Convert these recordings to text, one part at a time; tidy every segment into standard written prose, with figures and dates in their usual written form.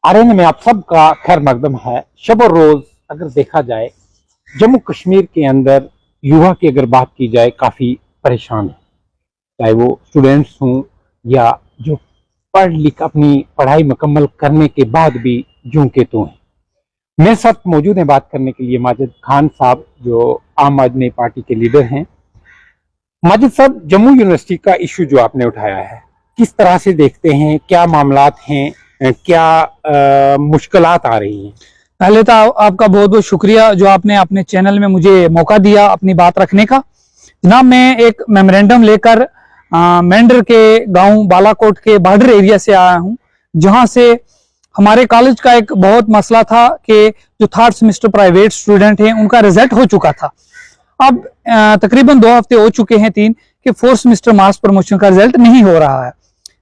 RNA में आप सबका खैर मकदम है। शब और रोज अगर देखा जाए जम्मू कश्मीर के अंदर युवा की अगर बात की जाए काफ़ी परेशान है, चाहे वो स्टूडेंट्स हों या जो पढ़ लिख अपनी पढ़ाई मुकम्मल करने के बाद भी यूं के तो हैं। मेरे साथ मौजूद हैं बात करने के लिए माजिद खान साहब जो आम आदमी पार्टी के लीडर हैं। माजिद साहब, जम्मू यूनिवर्सिटी का इशू जो आपने उठाया है किस तरह से देखते हैं, क्या मामलात हैं, क्या मुश्किलात आ रही हैं? पहले तो आपका बहुत बहुत शुक्रिया जो आपने अपने चैनल में मुझे मौका दिया अपनी बात रखने का। जनाब, मैं एक मेमोरेंडम लेकर मेंढर के गांव बालाकोट के बॉर्डर एरिया से आया हूं, जहां से हमारे कॉलेज का एक बहुत मसला था कि जो थर्ड सेमेस्टर प्राइवेट स्टूडेंट हैं उनका रिजल्ट हो चुका था। अब तकरीबन 2 हफ्ते हो चुके हैं, 3, कि फोर्थ सेमेस्टर मास प्रमोशन का रिजल्ट नहीं हो रहा है।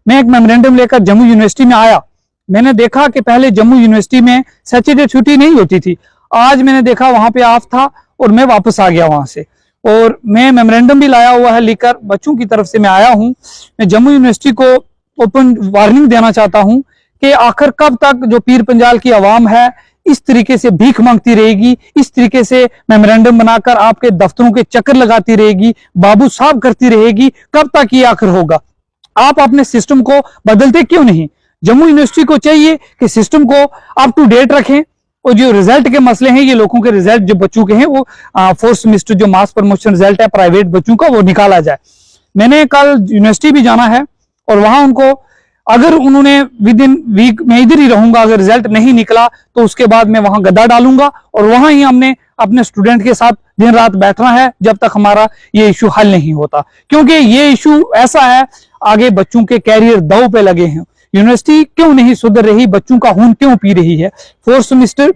मैं एक मेमोरेंडम लेकर जम्मू यूनिवर्सिटी में आया। मैंने देखा कि पहले जम्मू यूनिवर्सिटी में सैटरडे छुट्टी नहीं होती थी, आज मैंने देखा वहां पे ऑफ था और मैं वापस आ गया वहां से। और मैं मेमोरेंडम भी लाया हुआ है लेकर, बच्चों की तरफ से मैं आया हूं। मैं जम्मू यूनिवर्सिटी को ओपन वार्निंग देना चाहता हूं कि आखिर कब तक जो पीर पंजाल की आवाम है इस तरीके से भीख मांगती रहेगी, इस तरीके से मेमोरेंडम बनाकर आपके दफ्तरों के चक्कर लगाती रहेगी, बाबू साहब करती रहेगी, कब तक ये आखिर होगा? आप अपने सिस्टम को बदलते क्यों नहीं? जम्मू यूनिवर्सिटी को चाहिए कि सिस्टम को अप टू डेट रखें और जो रिजल्ट के मसले हैं, ये लोगों के रिजल्ट जो बच्चों के हैं वो फोर्थ सेमेस्टर जो मास प्रमोशन रिजल्ट है प्राइवेट बच्चों का वो निकाला जाए। मैंने कल यूनिवर्सिटी भी जाना है और वहां उनको अगर उन्होंने विद इन वीक मैं इधर ही रहूंगा, अगर रिजल्ट नहीं निकला तो उसके बाद मैं वहां गद्दा डालूंगा और वहां ही हमने अपने स्टूडेंट के साथ दिन रात बैठना है जब तक हमारा ये इशू हल नहीं होता, क्योंकि ये इशू ऐसा है आगे बच्चों के कैरियर दांव पे लगे हैं। यूनिवर्सिटी क्यों नहीं सुधर रही, बच्चों का खून क्यों पी रही है? फोर्थ सेमेस्टर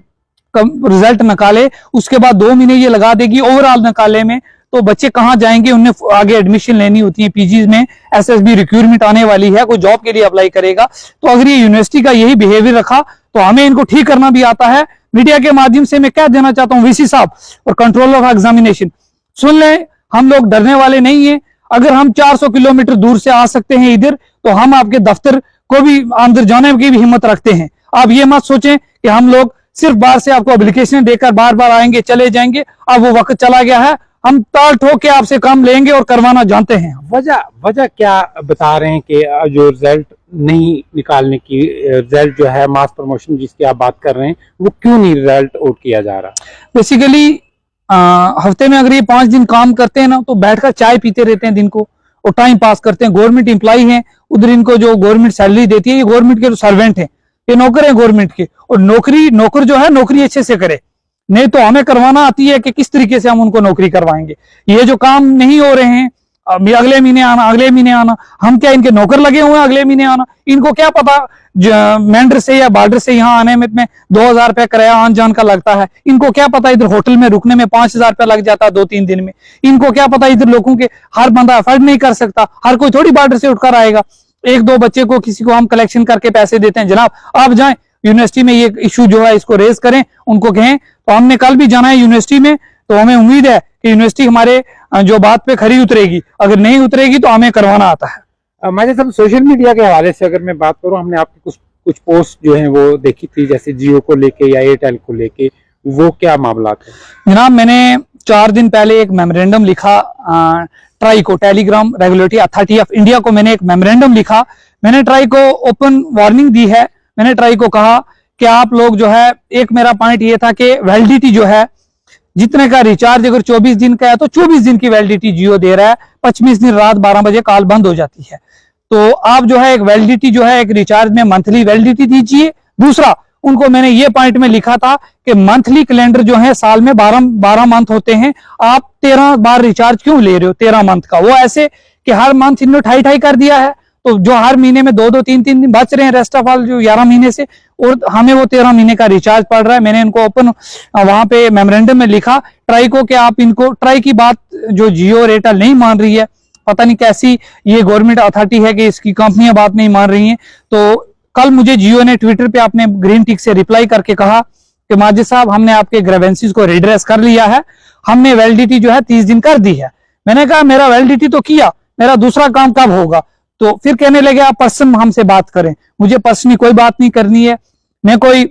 का रिजल्ट निकाले उसके बाद 2 महीने ये लगा देगी ओवरऑल निकाले में, तो बच्चे कहाँ जाएंगे? उन्हें आगे एडमिशन लेनी होती है पीजीज में, एसएसबी रिक्रूटमेंट आने वाली है, कोई जॉब के लिए अप्लाई करेगा। तो अगर ये यूनिवर्सिटी का यही बिहेवियर रखा तो हमें इनको ठीक करना भी आता है। मीडिया के माध्यम से मैं क्या देना चाहता हूँ वीसी साहब और कंट्रोलर ऑफ एग्जामिनेशन, सुन लें, हम लोग डरने वाले नहीं है। अगर हम 400 किलोमीटर दूर से आ सकते हैं इधर, तो हम आपके दफ्तर को भी अंदर जाने की भी हिम्मत रखते हैं। आप ये मत सोचें कि हम लोग सिर्फ बाहर से आपको एप्लीकेशन देकर बार बार आएंगे चले जाएंगे। अब वो वक्त चला गया है, हम ताल ठोक के आपसे काम लेंगे और करवाना जानते हैं। वजह क्या बता रहे हैं कि जो रिजल्ट नहीं निकालने की, रिजल्ट जो है मास प्रमोशन जिसकी आप बात कर रहे हैं वो क्यों नहीं रिजल्ट आउट किया जा रहा? बेसिकली हफ्ते में अगर ये 5 दिन काम करते हैं ना तो बैठकर चाय पीते रहते हैं दिन को और टाइम पास करते हैं। गवर्नमेंट एम्प्लॉई हैं, उधर इनको जो गवर्नमेंट सैलरी देती है, ये गवर्नमेंट के सर्वेंट हैं, ये नौकर हैं गवर्नमेंट के। और नौकर जो है नौकरी अच्छे से करे, नहीं तो हमें करवाना आती है कि किस तरीके से हम उनको नौकरी करवाएंगे। ये जो काम नहीं हो रहे हैं, अगले महीने आना अगले महीने आना, हम क्या इनके नौकर लगे हुए हैं अगले महीने आना? इनको क्या पता मेंढर से या बॉर्डर से यहाँ आने में 2000 रुपया किराया आन जान का लगता है। इनको क्या पता इधर होटल में रुकने में 5000 रुपया लग जाता है 2-3 दिन में। इनको क्या पता इधर लोगों के हर बंदा अफोर्ड नहीं कर सकता, हर कोई थोड़ी बॉर्डर से उठकर आएगा। 1-2 बच्चे को किसी को हम कलेक्शन करके पैसे देते हैं। जनाब आप जाएं यूनिवर्सिटी में, ये इशू जो है इसको रेज करें, उनको कहें। तो हमने कल भी जाना है यूनिवर्सिटी में, तो हमें उम्मीद है कि यूनिवर्सिटी हमारे जो बात पे खरी उतरेगी। अगर नहीं उतरेगी तो हमें करवाना आता है। मैं सब सोशल मीडिया के हवाले से अगर मैं बात करूं, हमने आपकी कुछ पोस्ट जो हैं वो देखी थी, जैसे जियो को लेके या एयरटेल को लेके, वो क्या मामला है? जनाब मैंने 4 दिन पहले एक मेमोरेंडम लिखा ट्राई को, Telegram regulatory authority of India को मैंने एक मेमोरेंडम लिखा। मैंने ट्राई को ओपन वार्निंग दी है। मैंने ट्राई को कहा कि आप लोग जो है, एक मेरा पॉइंट ये था कि वैलिडिटी जो है जितने का रिचार्ज अगर 24 दिन का है तो 24 दिन की वैलिडिटी जियो दे रहा है, 25 दिन रात 12 बजे कॉल बंद हो जाती है। तो आप जो है एक वैलिडिटी जो है एक रिचार्ज में मंथली वैलिडिटी दीजिए। दूसरा, उनको मैंने ये पॉइंट में लिखा था कि मंथली कैलेंडर जो है साल में 12 मंथ होते हैं, आप 13 बार रिचार्ज क्यों ले रहे हो 13 मंथ का? वो ऐसे कि हर मंथ इन्होंने 2.5 कर दिया है, तो जो हर महीने में 2-2 3-3 दिन बच रहे हैं रेस्ट ऑफ ऑल जो 11 महीने से, और हमें वो 13 महीने का रिचार्ज पड़ रहा है। मैंने इनको ओपन वहां पे मेमोरेंडम में लिखा ट्राई को कि आप इनको, ट्राई की बात जो जियो और एयरटेल नहीं मान रही है, पता नहीं कैसी ये गवर्नमेंट अथॉरिटी है कि इसकी कंपनियां बात नहीं मान रही हैं। तो कल मुझे जियो ने ट्विटर पे अपने ग्रीन टिक से रिप्लाई करके कहा कि माजिद साहब हमने आपके ग्रेवेंसीज को रिड्रेस कर लिया है, हमने वैलिडिटी जो है 30 दिन कर दी है। मैंने कहा मेरा वैलिडिटी तो किया, मेरा दूसरा काम कब होगा? तो फिर कहने लगे आप पर्सन हमसे बात करें। मुझे पर्सनली कोई बात नहीं करनी है, मैं कोई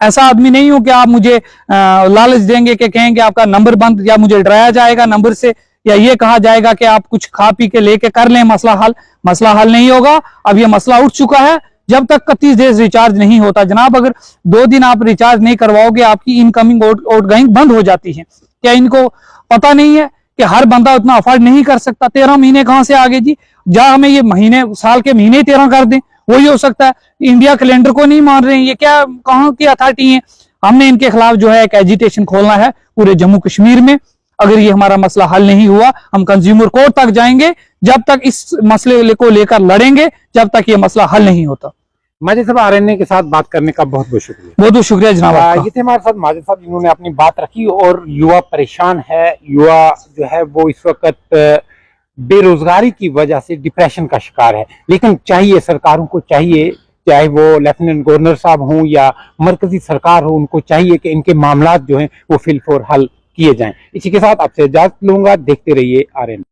ऐसा आदमी नहीं हूं कि आप मुझे लालच देंगे कि कहेंगे आपका नंबर बंद, या मुझे डराया जाएगा नंबर से, या ये कहा जाएगा कि आप कुछ खा पी के लेके कर लें मसला हल नहीं होगा। अब ये मसला उठ चुका है। जब तक 31 डेज रिचार्ज नहीं होता जनाब, अगर 2 दिन आप रिचार्ज नहीं करवाओगे आपकी इनकमिंग आउटगोइंग बंद हो जाती है। क्या इनको पता नहीं है कि हर बंदा उतना अफोर्ड नहीं कर सकता? 13 महीने कहां से आगे जी? जहां हमें ये महीने, साल के महीने 13 कर दें, वही हो सकता है। इंडिया कैलेंडर को नहीं मान रहे हैं, ये क्या, कहां की अथॉरिटी है? हमने इनके खिलाफ जो है एक एजिटेशन खोलना है पूरे जम्मू कश्मीर में। अगर ये हमारा मसला हल नहीं हुआ, हम कंज्यूमर कोर्ट तक जाएंगे। जब तक इस मसले को लेकर लड़ेंगे, जब तक ये मसला हल नहीं होता। माजिद साहब, आरएनए के साथ बात करने का बहुत बहुत शुक्रिया। बहुत बहुत शुक्रिया जनाब आपका। ये थे हमारे साथ माजिद साहब, जिन्होंने अपनी बात रखी। और युवा परेशान है, युवा जो है वो इस वक्त बेरोजगारी की वजह से डिप्रेशन का शिकार है। लेकिन चाहिए, सरकारों को चाहिए, चाहे वो लेफ्टिनेंट गवर्नर साहब हों या मरकजी सरकार हो, उनको चाहिए कि इनके मामलात जो हैं वो फिलफोर हल किए जाएं। इसी के साथ आपसे इजाजत लूंगा। देखते रहिए आरएनए।